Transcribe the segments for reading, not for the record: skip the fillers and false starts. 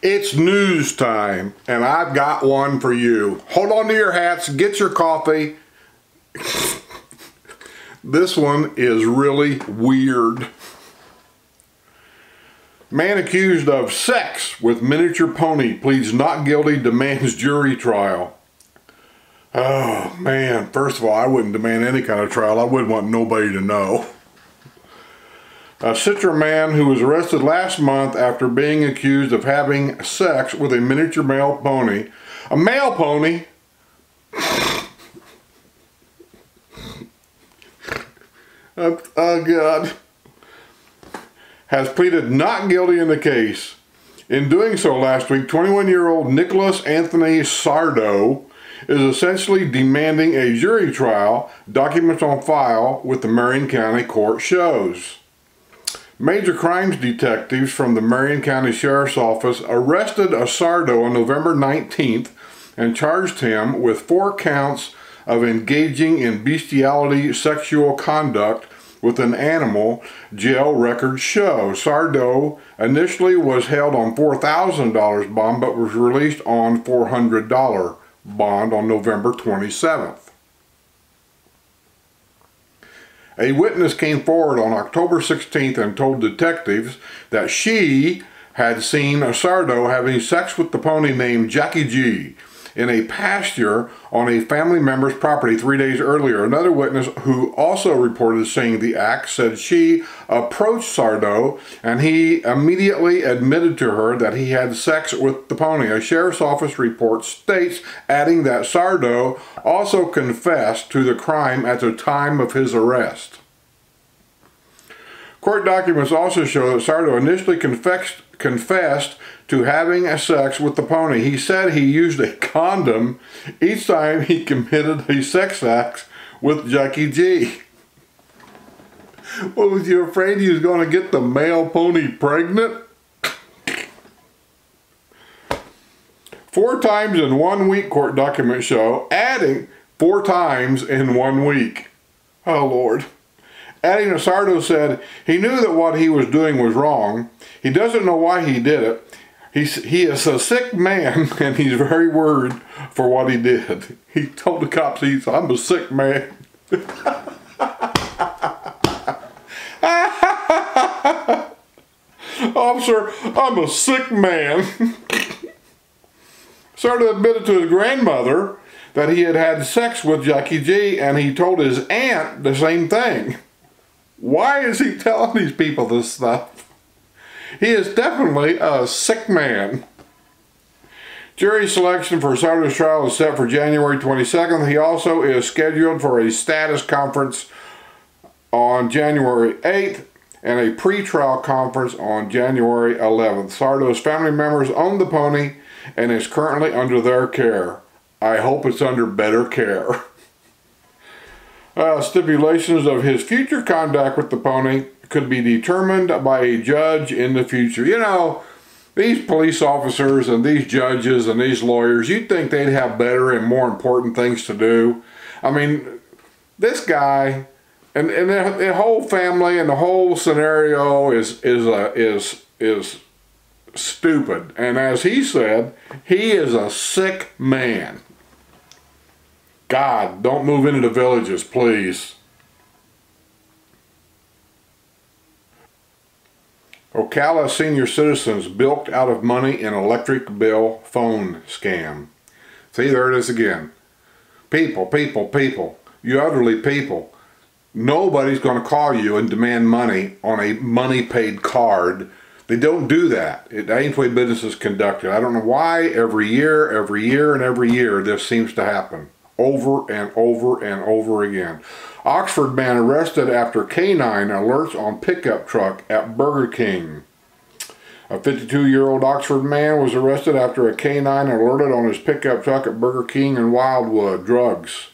It's news time, and I've got one for you. Hold on to your hats, get your coffee. This one is really weird. Man accused of sex with miniature pony pleads not guilty, demands jury trial. Oh man, first of all, I wouldn't demand any kind of trial. I wouldn't want nobody to know. A Citra man who was arrested last month after being accused of having sex with a miniature male pony. A male pony? Oh God. Has pleaded not guilty in the case. In doing so last week, 21-year-old Nicholas Anthony Sardo is essentially demanding a jury trial, documents on file with the Marion County Court shows. Major crimes detectives from the Marion County Sheriff's Office arrested Sardo on November 19th and charged him with 4 counts of engaging in bestiality sexual conduct with an animal, jail records show. Sardo initially was held on $4,000 bond but was released on $400 bond on November 27th. A witness came forward on October 16th and told detectives that she had seen Sardo having sex with the pony named Jackie G in a pasture on a family member's property 3 days earlier. Another witness who also reported seeing the act said she approached Sardo and he immediately admitted to her that he had sex with the pony. A sheriff's office report states, adding that Sardo also confessed to the crime at the time of his arrest. Court documents also show that Sardo initially confessed to having sex with the pony. He said he used a condom each time he committed a sex act with Jackie G. What, was you afraid he was going to get the male pony pregnant? 4 times in 1 week, court documents show, adding 4 times in 1 week. Oh Lord. Adding, Sardo said he knew that what he was doing was wrong. He doesn't know why he did it. He is a sick man, and he's very worried for what he did. He told the cops, I'm a sick man. Officer, I'm a sick man. Sardo admitted to his grandmother that he had had sex with Jackie G, and he told his aunt the same thing. Why is he telling these people this stuff? He is definitely a sick man. Jury selection for Sardo's trial is set for January 22nd. He also is scheduled for a status conference on January 8th and a pre-trial conference on January 11th. Sardo's family members own the pony and is currently under their care. I hope it's under better care. Stipulations of his future conduct with the pony could be determined by a judge in the future. You know, these police officers and these judges and these lawyers, you'd think they'd have better and more important things to do. I mean, this guy and the whole family and the whole scenario is stupid. And as he said, he is a sick man. God, don't move into the villages, please. Ocala senior citizens bilked out of money in electric bill phone scam. See, there it is again. People, you elderly people. Nobody's going to call you and demand money on a money-paid card. They don't do that. It ain't the way business is conducted. I don't know why every year this seems to happen. Over and over and over again. Oxford man arrested after canine alerts on pickup truck at Burger King. A 52-year-old Oxford man was arrested after a canine alerted on his pickup truck at Burger King in Wildwood. Drugs.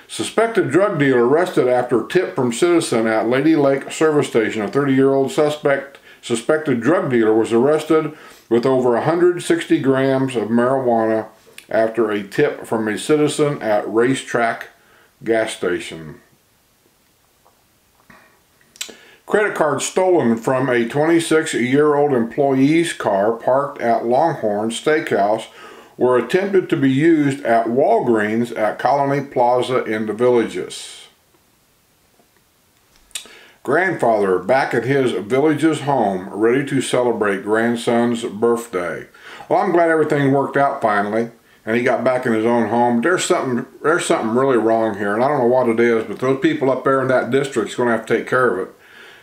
Suspected drug dealer arrested after tip from citizen at Lady Lake service station. A 30-year-old suspected drug dealer was arrested with over 160 grams of marijuana after a tip from a citizen at Racetrack gas station. Credit card stolen from a 26-year-old employee's car parked at Longhorn Steakhouse were attempted to be used at Walgreens at Colony Plaza in the Villages. Grandfather back at his Villages home, ready to celebrate grandson's birthday. Well, I'm glad everything worked out finally, and he got back in his own home. There's something really wrong here, and I don't know what it is, but those people up there in that district's going to have to take care of it.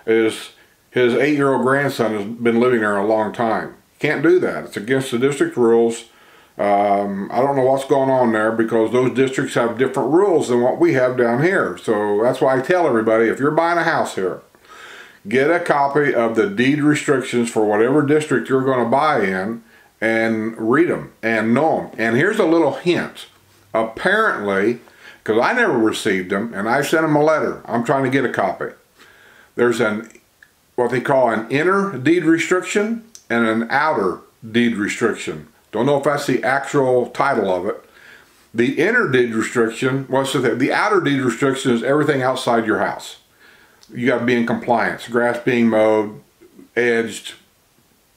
His 8-year-old grandson has been living there a long time. Can't do that. It's against the district rules. I don't know what's going on there because those districts have different rules than what we have down here. So that's why I tell everybody, if you're buying a house here, get a copy of the deed restrictions for whatever district you're going to buy in and read them and know them. And here's a little hint. Apparently, because I never received them and I sent them a letter, I'm trying to get a copy. There's what they call an inner deed restriction and an outer deed restriction. Don't know if that's the actual title of it. The inner deed restriction, the outer deed restriction is everything outside your house. You got to be in compliance. Grass being mowed, edged,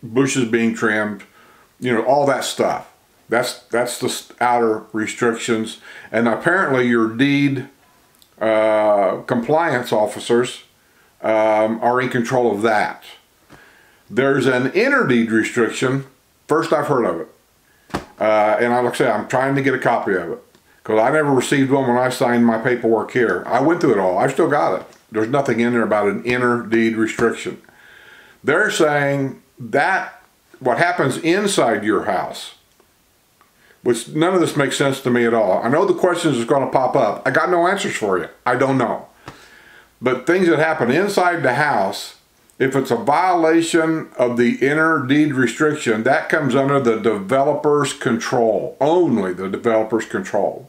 bushes being trimmed, you know, all that stuff. That's the outer restrictions. And apparently your deed compliance officers are in control of that. There's an inner deed restriction. First I've heard of it. And like I say, I'm trying to get a copy of it because I never received one when I signed my paperwork here. I went through it all. I've still got it. There's nothing in there about an inner deed restriction. They're saying that what happens inside your house, which none of this makes sense to me at all. I know the questions is going to pop up. I got no answers for you. I don't know. But things that happen inside the house, if it's a violation of the inner deed restriction, that comes under the developer's control, only the developer's control.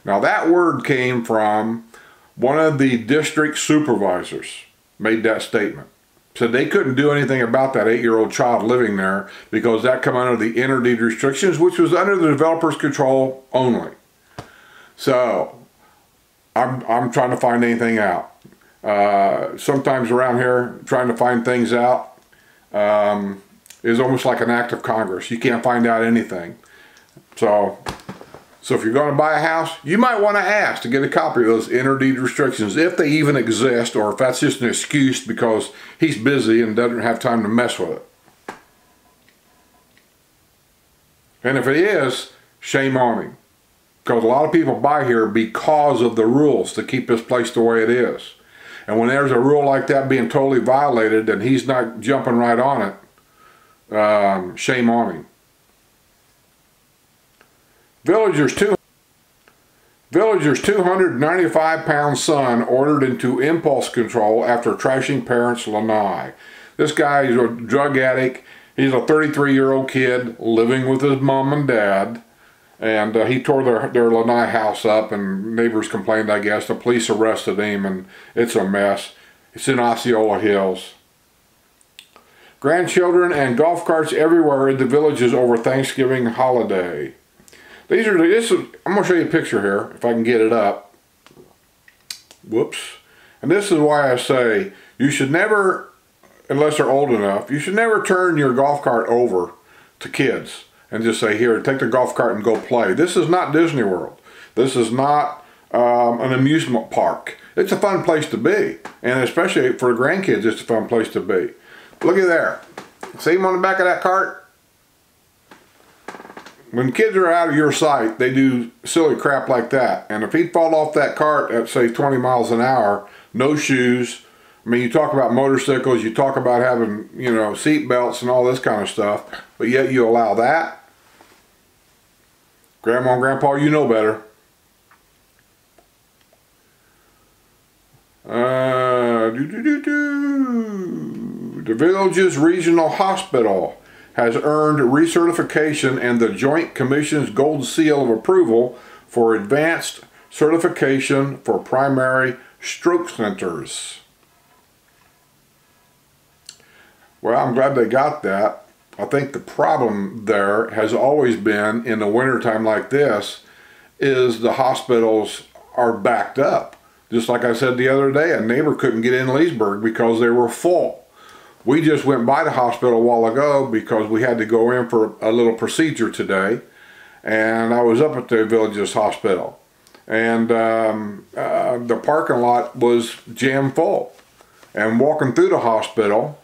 Now that word came from one of the district supervisors, made that statement. Said they couldn't do anything about that 8-year-old child living there because that come under the inner deed restrictions, which was under the developer's control only. So I'm trying to find anything out. Sometimes around here, trying to find things out is almost like an act of Congress. You can't find out anything. So if you're going to buy a house, you might want to ask to get a copy of those inner deed restrictions, if they even exist, or if that's just an excuse because he's busy and doesn't have time to mess with it. And if it is, shame on him. Because a lot of people buy here because of the rules to keep this place the way it is. And when there's a rule like that being totally violated and he's not jumping right on it, shame on him. Villager's 295-pound son ordered into impulse control after trashing parents' lanai. This guy is a drug addict. He's a 33-year-old kid living with his mom and dad. And he tore their lanai house up, and neighbors complained, I guess. The police arrested him, and it's a mess. It's in Osceola Hills. Grandchildren and golf carts everywhere in the Villages over Thanksgiving holiday. I'm going to show you a picture here, if I can get it up. Whoops. And this is why I say, you should never, unless they're old enough, you should never turn your golf cart over to kids and just say, here, take the golf cart and go play. This is not Disney World. This is not an amusement park. It's a fun place to be. And especially for grandkids, it's a fun place to be. Look at there. See him on the back of that cart? When kids are out of your sight, they do silly crap like that. And if he'd fall off that cart at, say, 20 miles an hour, no shoes, I mean, you talk about motorcycles, you talk about having, you know, seat belts and all this kind of stuff, but yet you allow that? Grandma and Grandpa, you know better. The Villages Regional Hospital has earned recertification and the Joint Commission's Gold Seal of Approval for Advanced Certification for Primary Stroke Centers. Well, I'm glad they got that. I think the problem there has always been, in the wintertime like this, is the hospitals are backed up. Just like I said the other day, a neighbor couldn't get in Leesburg because they were full. We just went by the hospital a while ago because we had to go in for a little procedure today. And I was up at the Villages Hospital. And the parking lot was jam full. And walking through the hospital,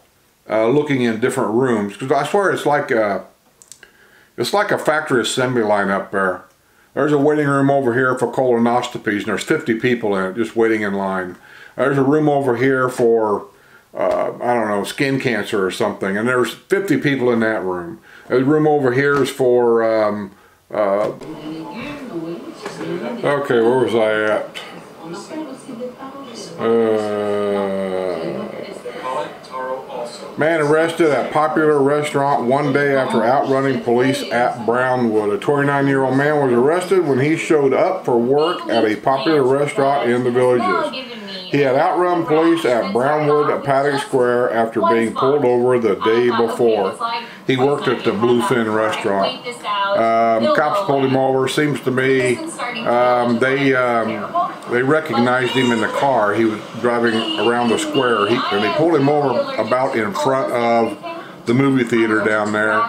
looking in different rooms, because I swear it's like a factory assembly line up there. There's a waiting room over here for colonoscopies, and there's 50 people in it just waiting in line. There's a room over here for, I don't know, skin cancer or something, and there's 50 people in that room. There's a room over here is for, okay, where was I at? Man arrested at popular restaurant one day after outrunning police at Wildwood. A 29-year-old man was arrested when he showed up for work at a popular restaurant in the Villages. He had outrun police at Wildwood Paddock Square after being pulled over the day before. He worked at the Bluefin restaurant. Cops pulled him over. Seems to me they recognized him in the car. He was driving around the square, and they pulled him over about in front of the movie theater down there.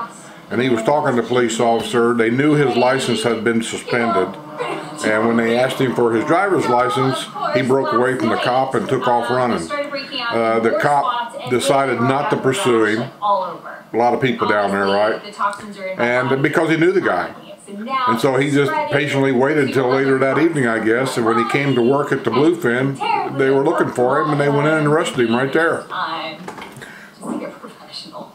And he was talking to the police officer. They knew his license had been suspended. And when they asked him for his driver's license, he broke away from the cop and took off running. The cop decided not to pursue him. A lot of people down there, right? And because he knew the guy. And so he just patiently waited until later that evening, I guess. And when he came to work at the Bluefin, they were looking for him, and they went in and arrested him right there. Just like a professional.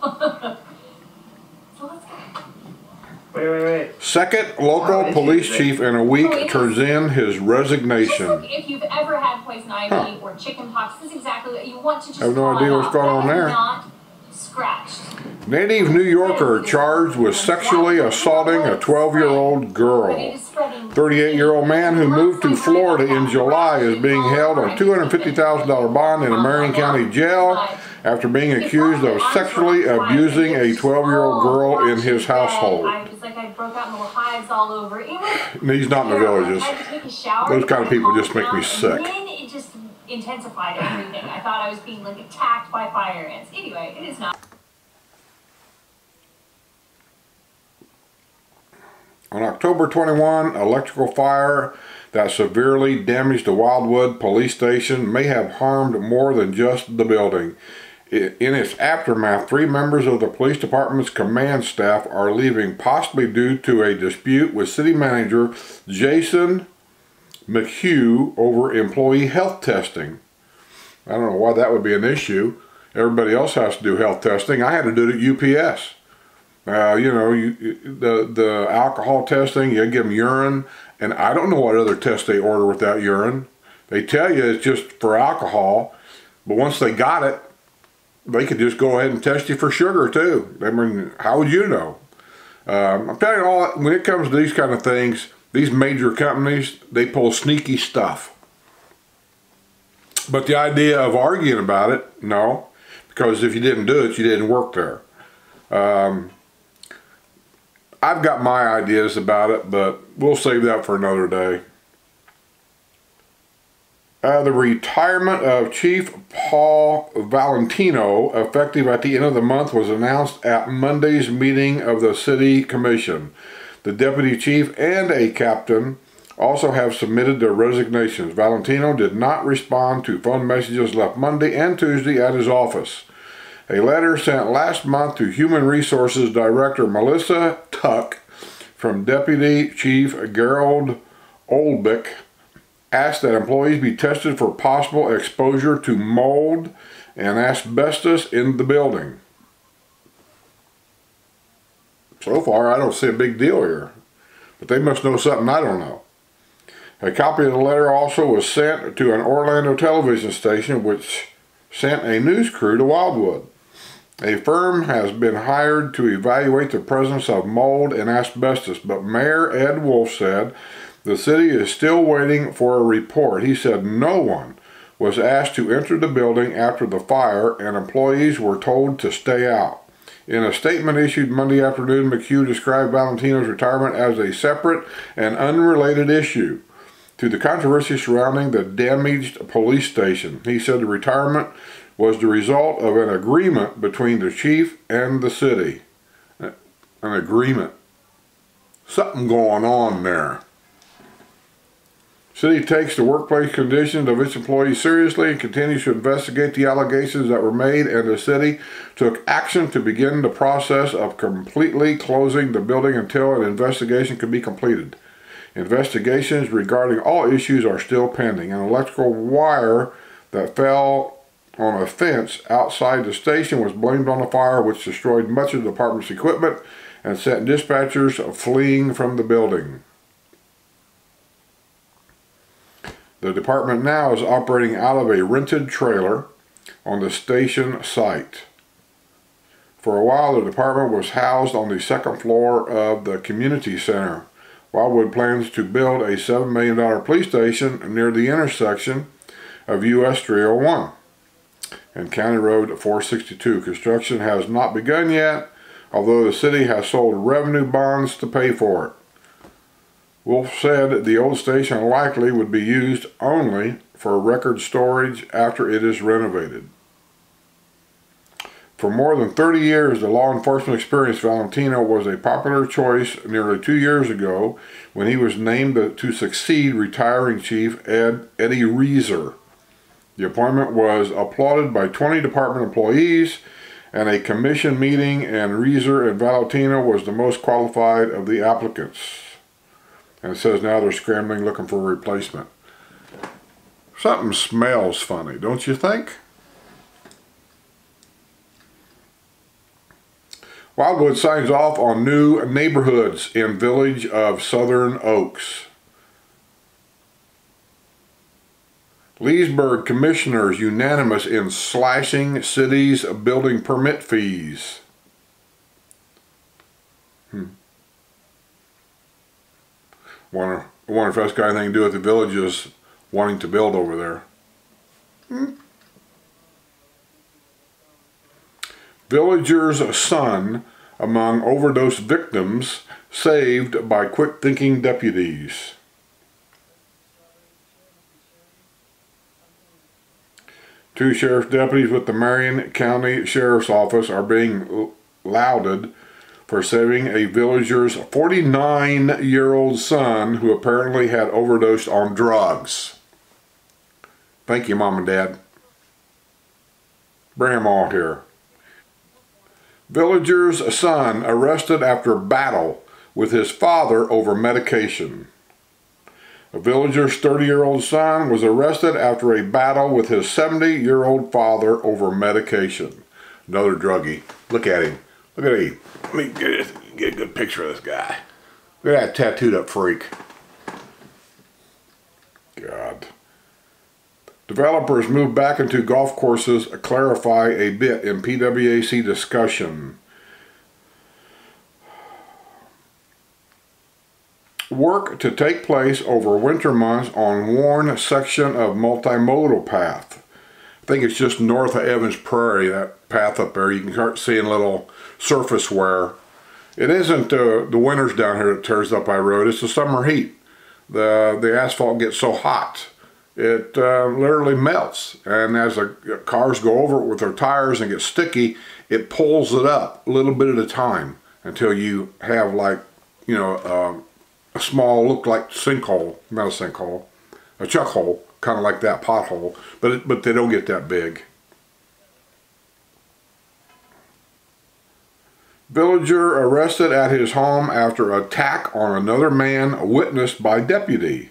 Wait. Second local police chief in a week turns in his resignation. Just look, if you've ever had poison ivy or chicken pox, this is exactly what you want to just I have no idea what's going on there. Not scratched. Native New Yorker charged with sexually assaulting a 12-year-old girl. 38-year-old man who moved to Florida in July is being held on $250,000 bond in a Marion County jail after being accused of sexually abusing a 12-year-old girl in his household. I broke out in little hives all over. He's not in the Villages. Those kind of people just make me sick. And then it just intensified everything. I thought I was being like attacked by fire ants. Anyway, it is not. On October 21, electrical fire that severely damaged the Wildwood police station may have harmed more than just the building. In its aftermath, 3 members of the police department's command staff are leaving, possibly due to a dispute with city manager Jason McHugh over employee health testing. I don't know why that would be an issue. Everybody else has to do health testing. I had to do it at UPS. You know, the alcohol testing, you give them urine, and I don't know what other tests they order without urine. They tell you it's just for alcohol, but once they got it, they could just go ahead and test you for sugar too. I mean, how would you know? I'm telling you, when it comes to these kind of things, these major companies, they pull sneaky stuff. But the idea of arguing about it, no, because if you didn't do it, you didn't work there. I've got my ideas about it, but we'll save that for another day. The retirement of Chief Paul Valentino, effective at the end of the month, was announced at Monday's meeting of the City Commission. The Deputy Chief and a Captain also have submitted their resignations. Valentino did not respond to phone messages left Monday and Tuesday at his office. A letter sent last month to Human Resources Director Melissa Tuck from Deputy Chief Gerald Olbick asked that employees be tested for possible exposure to mold and asbestos in the building. So far, I don't see a big deal here, but they must know something I don't know. A copy of the letter also was sent to an Orlando television station, which sent a news crew to Wildwood. A firm has been hired to evaluate the presence of mold and asbestos, but Mayor Ed Wolf said the city is still waiting for a report. He said no one was asked to enter the building after the fire, and employees were told to stay out. In a statement issued Monday afternoon, McHugh described Valentino's retirement as a separate and unrelated issue. to the controversy surrounding the damaged police station. He said the retirement was the result of an agreement between the chief and the city. An agreement. Something going on there. City takes the workplace conditions of its employees seriously and continues to investigate the allegations that were made, and the city took action to begin the process of completely closing the building until an investigation could be completed. Investigations regarding all issues are still pending. An electrical wire that fell on a fence outside the station was blamed on the fire, which destroyed much of the department's equipment and sent dispatchers fleeing from the building. The department now is operating out of a rented trailer on the station site. For a while, the department was housed on the second floor of the community center. Wildwood plans to build a $7 million police station near the intersection of US 301 and County Road 462. Construction has not begun yet, although the city has sold revenue bonds to pay for it. Wolf said the old station likely would be used only for record storage after it is renovated. For more than 30 years, the law enforcement experience Valentino was a popular choice nearly 2 years ago when he was named to succeed retiring Chief Eddie Reeser. The appointment was applauded by 20 department employees and a commission meeting, and Reeser and Valentino was the most qualified of the applicants. And it says now they're scrambling looking for a replacement. Something smells funny, don't you think? Wildwood signs off on new neighborhoods in Village of Southern Oaks. Leesburg commissioners unanimous in slashing city's building permit fees. Wonder if that's got anything to do with the villages wanting to build over there. Villager's son among overdose victims saved by quick-thinking deputies. Two sheriff's deputies with the Marion County Sheriff's Office are being lauded for saving a villager's 49-year-old son who apparently had overdosed on drugs. Thank you, Mom and Dad. Bring them all here. Villager's son arrested after battle with his father over medication. A villager's 30-year-old son was arrested after a battle with his 70-year-old father over medication. Another druggie. Look at him. Look at him. Let me get a good picture of this guy. Look at that tattooed up freak. God. Developers move back into golf courses, clarify a bit in PWAC discussion. Work to take place over winter months on worn section of multimodal path. I think it's just north of Evans Prairie, that path up there. You can start seeing little surface wear. It isn't the winters down here that tears up our road, it's the summer heat. The asphalt gets so hot. It literally melts, and as the cars go over it with their tires and get sticky, it pulls it up a little bit at a time until you have, like, you know, a small, look like sinkhole, not a sinkhole, a chuck hole, kind of like that pothole, but they don't get that big. Villager arrested at his home after attack on another man witnessed by deputy.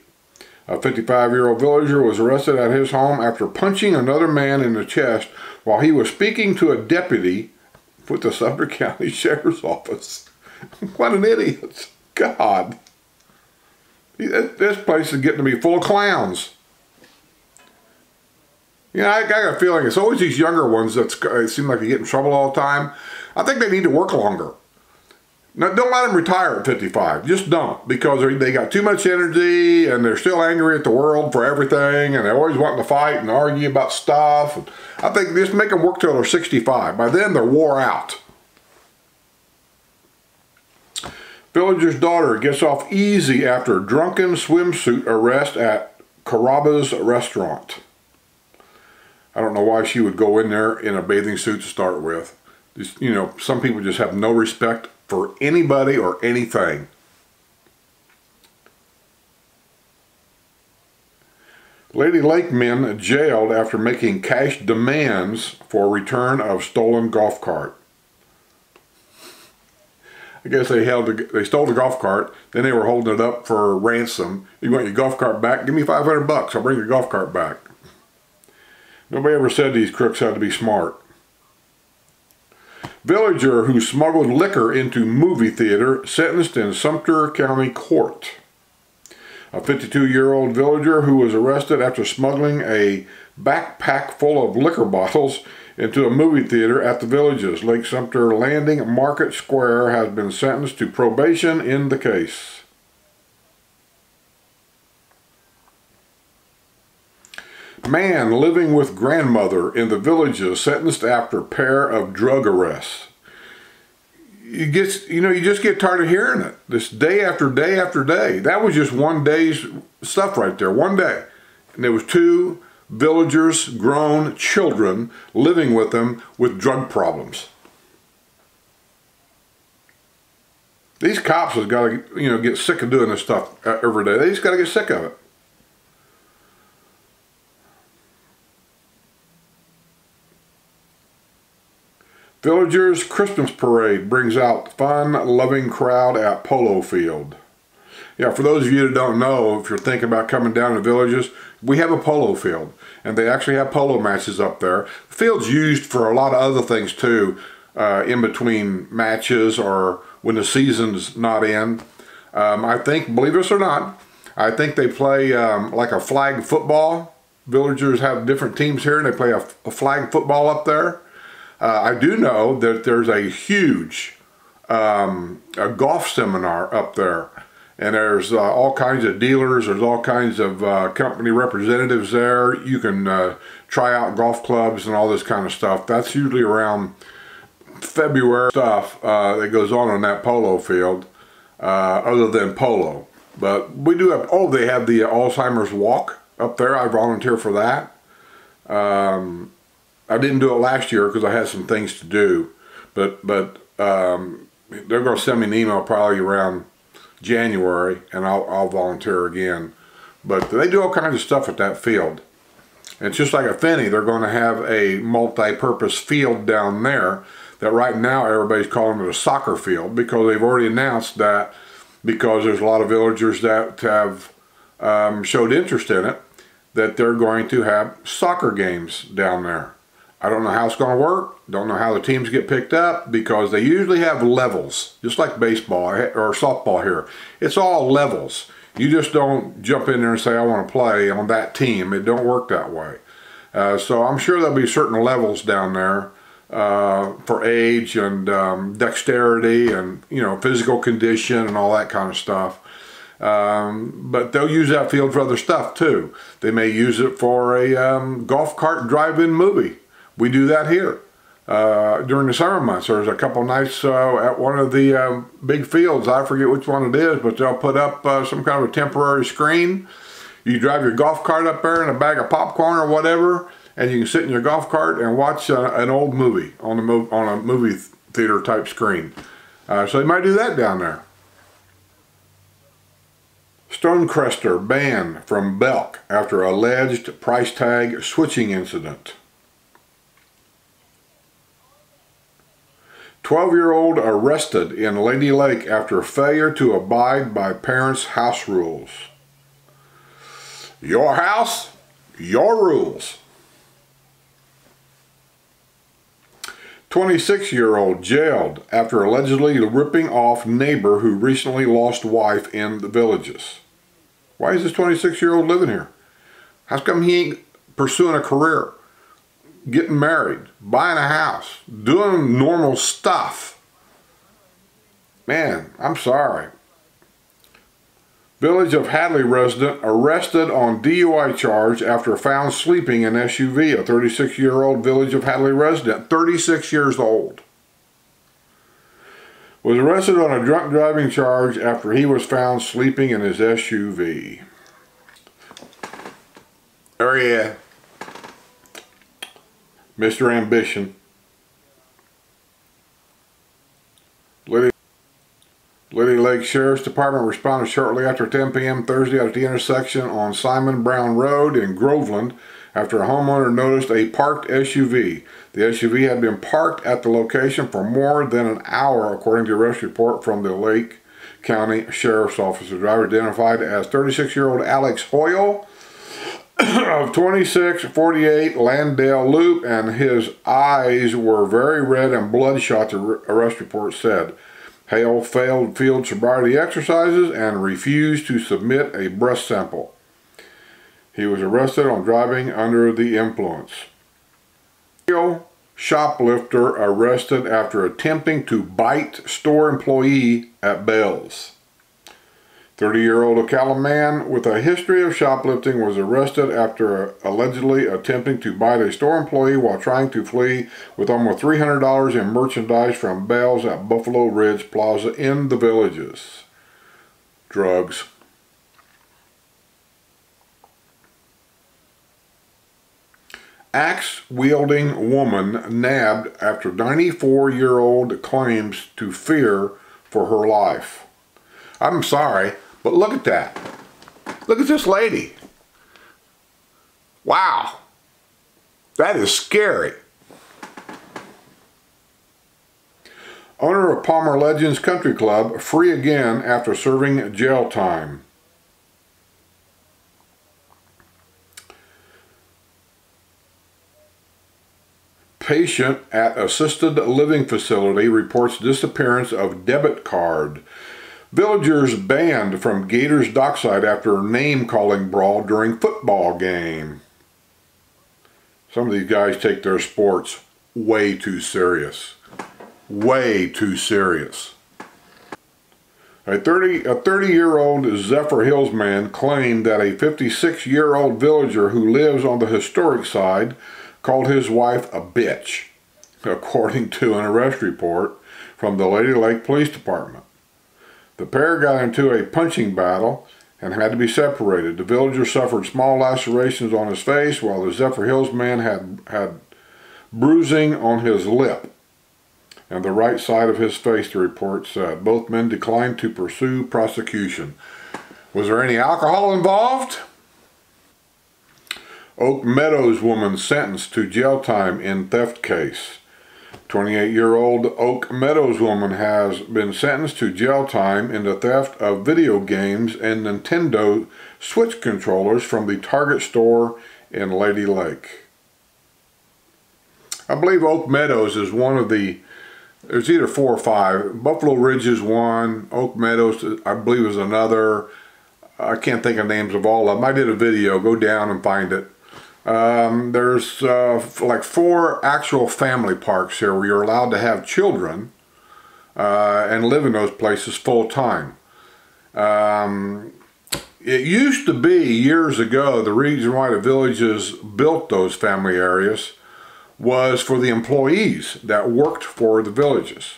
A 55-year-old villager was arrested at his home after punching another man in the chest while he was speaking to a deputy with the Sumter County Sheriff's Office. What an idiot. God. This place is getting to be full of clowns. You know, I got a feeling it's always these younger ones that seem like they get in trouble all the time. I think they need to work longer. Now, don't let them retire at 55. Just don't, because they got too much energy and they're still angry at the world for everything, and they're always wanting to fight and argue about stuff. And I think just make them work till they're 65. By then, they're wore out. Villager's daughter gets off easy after drunken swimsuit arrest at Carrabba's restaurant. I don't know why she would go in there in a bathing suit to start with. Just, you know, some people just have no respect for anybody or anything. Lady Lake men jailed after making cash demands for return of stolen golf cart. I guess they stole the golf cart, then they were holding it up for ransom. You want your golf cart back? Give me $500. I'll bring your golf cart back. Nobody ever said these crooks had to be smart. Villager who smuggled liquor into movie theater sentenced in Sumter County Court. A 52-year-old villager who was arrested after smuggling a backpack full of liquor bottles into a movie theater at the Villages. Lake Sumter Landing Market Square has been sentenced to probation in the case. Man living with grandmother in the Villages sentenced after pair of drug arrests. You just get tired of hearing it. This day after day after day. That was just one day's stuff right there. One day. And there was 2 villagers, grown children, living with them with drug problems. These cops have got to, get sick of doing this stuff every day. They just got to get sick of it. Villagers' Christmas parade brings out fun-loving crowd at Polo Field. Yeah, for those of you that don't know, if you're thinking about coming down to Villages, we have a polo field, and they actually have polo matches up there. The field's used for a lot of other things too, in between matches or when the season's not in. I think, believe this or not, I think they play like a flag football. Villagers have different teams here, and they play a flag football up there. I do know that there's a huge a golf seminar up there, and there's all kinds of dealers, there's all kinds of company representatives there. You can try out golf clubs and all this kind of stuff. That's usually around February stuff that goes on that polo field, other than polo. But we do have, they have the Alzheimer's walk up there. I volunteer for that. I didn't do it last year because I had some things to do, but they're going to send me an email probably around January, and I'll volunteer again. But they do all kinds of stuff at that field. And it's just like a Finney, they're going to have a multi-purpose field down there that right now everybody's calling it a soccer field, because they've already announced that, because there's a lot of villagers that have showed interest in it, that they're going to have soccer games down there. I don't know how it's going to work. Don't know how the teams get picked up, because they usually have levels, just like baseball or softball here. It's all levels. You just don't jump in there and say, I want to play on that team. It don't work that way. So I'm sure there'll be certain levels down there for age and dexterity and physical condition and all that kind of stuff. But they'll use that field for other stuff too. They may use it for a golf cart drive-in movie. We do that here during the summer months. There's a couple nights at one of the big fields. I forget which one it is, but they'll put up some kind of a temporary screen. You drive your golf cart up there and a bag of popcorn or whatever, and you can sit in your golf cart and watch an old movie on a movie theater type screen. So they might do that down there. Stonecrester banned from Belk after alleged price tag switching incident. 12-year-old arrested in Lady Lake after failure to abide by parents' house rules. Your house, your rules. 26-year-old jailed after allegedly ripping off neighbor who recently lost wife in the Villages. Why is this 26-year-old living here? How come he ain't pursuing a career, getting married, buying a house, doing normal stuff? Man, I'm sorry. Village of Hadley resident arrested on DUI charge after found sleeping in SUV. A 36-year-old Village of Hadley resident, 36 years old, was arrested on a drunk driving charge after he was found sleeping in his SUV. Oh yeah, Mr. Ambition. Liddy Lake Sheriff's Department responded shortly after 10 p.m. Thursday at the intersection on Simon Brown Road in Groveland after a homeowner noticed a parked SUV. The SUV had been parked at the location for more than an hour, according to a arrest report from the Lake County Sheriff's Office. The driver, identified as 36-year-old Alex Hoyle of 2648 Landale Loop, and his eyes were very red and bloodshot, the arrest report said. Hale failed field sobriety exercises and refused to submit a breath sample. He was arrested on driving under the influence. Shoplifter arrested after attempting to bite store employee at Bell's. 30-year-old Ocala man with a history of shoplifting was arrested after allegedly attempting to bite a store employee while trying to flee with almost $300 in merchandise from Bell's at Buffalo Ridge Plaza in the Villages. Drugs. Axe-wielding woman nabbed after 94-year-old claims to fear for her life. I'm sorry, but look at that. Look at this lady. Wow. That is scary. Owner of Palmer Legends Country Club, free again after serving jail time. Patient at assisted living facility reports disappearance of debit card. Villagers banned from Gators Dockside after name-calling brawl during football game. Some of these guys take their sports way too serious. Way too serious. A 30-year-old Zephyr Hills man claimed that a 56-year-old villager who lives on the historic side called his wife a bitch, according to an arrest report from the Lady Lake Police Department. The pair got into a punching battle and had to be separated. The villager suffered small lacerations on his face, while the Zephyr Hills man had bruising on his lip and the right side of his face, the report said. Both men declined to pursue prosecution. Was there any alcohol involved? Oak Meadows woman sentenced to jail time in theft case. 28-year-old Oak Meadows woman has been sentenced to jail time in the theft of video games and Nintendo Switch controllers from the Target store in Lady Lake. I believe Oak Meadows is one of the, there's either 4 or 5. Buffalo Ridge is one, Oak Meadows I believe is another. I can't think of names of all of them. I did a video, go down and find it. There's like 4 actual family parks here where you're allowed to have children and live in those places full time. It used to be years ago, the reason why the villages built those family areas was for the employees that worked for the villages.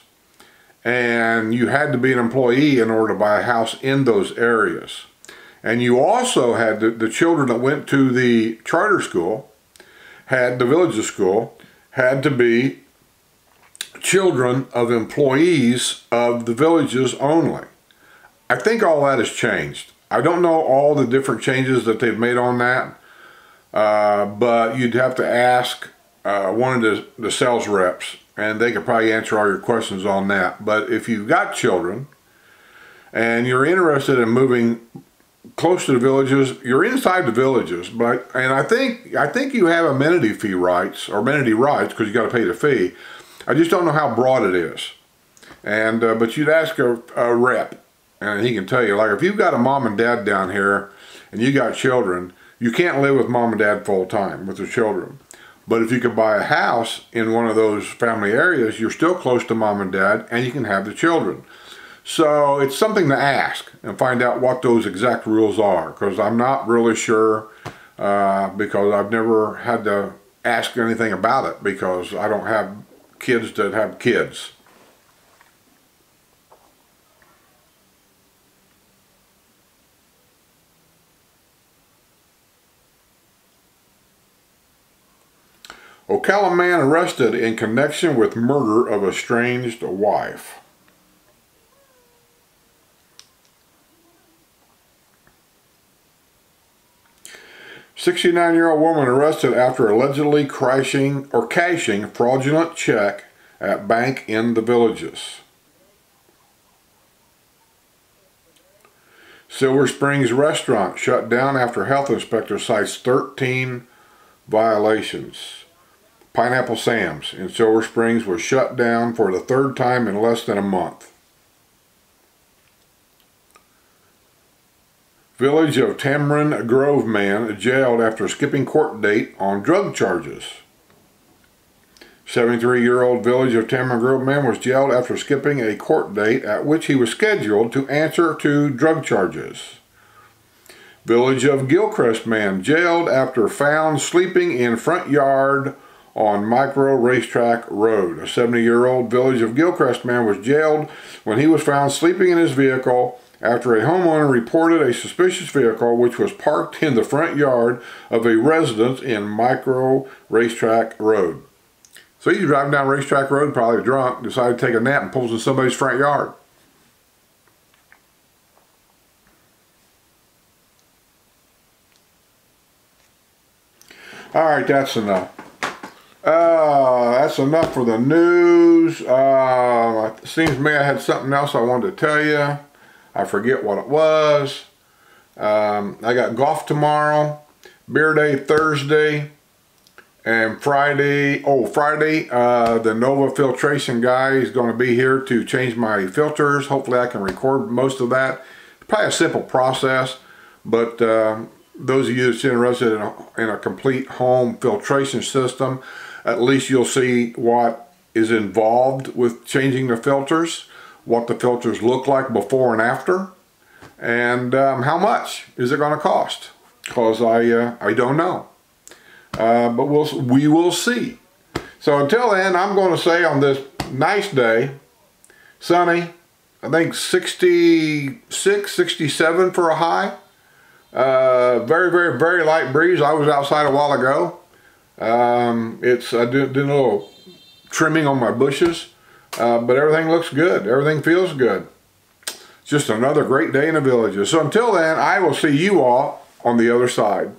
And you had to be an employee in order to buy a house in those areas. And you also had the children that went to the charter school, had the villages school, had to be children of employees of the villages only. I think all that has changed. I don't know all the different changes that they've made on that, but you'd have to ask one of the sales reps, and they could probably answer all your questions on that. But if you've got children and you're interested in moving close to the villages, you're inside the villages, and I think you have amenity fee rights, or amenity rights, because you got to pay the fee. I just don't know how broad it is. And but you'd ask a rep, and he can tell you, like, if you've got a mom and dad down here and you got children, you can't live with mom and dad full time with the children. But if you could buy a house in one of those family areas, you're still close to mom and dad, and you can have the children. So it's something to ask and find out what those exact rules are, because I'm not really sure, because I've never had to ask anything about it, because I don't have kids that have kids. Ocala man arrested in connection with murder of estranged wife. "69-year-old woman arrested after allegedly cashing fraudulent check at bank in the Villages." Silver Springs restaurant shut down after health inspector cites 13 violations. Pineapple Sam's in Silver Springs was shut down for the third time in less than a month. Village of Tamarind Grove man jailed after skipping court date on drug charges. 73-year-old Village of Tamarind Grove man was jailed after skipping a court date at which he was scheduled to answer to drug charges. Village of Gilchrist man jailed after found sleeping in front yard on Micro Racetrack Road. A 70-year-old Village of Gilchrist man was jailed when he was found sleeping in his vehicle after a homeowner reported a suspicious vehicle which was parked in the front yard of a residence in Micro Racetrack Road. So he's driving down Racetrack Road, probably drunk, decided to take a nap and pulls in somebody's front yard. Alright, that's enough. That's enough for the news. It seems to me I had something else I wanted to tell you. I forget what it was. I got golf tomorrow, beer day Thursday, and Friday, the Nova filtration guy is going to be here to change my filters. Hopefully I can record most of that. Probably a simple process, but those of you that's interested in a complete home filtration system, at least you'll see what is involved with changing the filters, what the filters look like before and after, and how much is it going to cost, because I don't know. But we will see. So until then, I'm going to say on this nice day, sunny, I think 66, 67 for a high. Very, very, very light breeze. I was outside a while ago. I did a little trimming on my bushes, but everything looks good. Everything feels good. Just another great day in the Villages. So until then, I will see you all on the other side.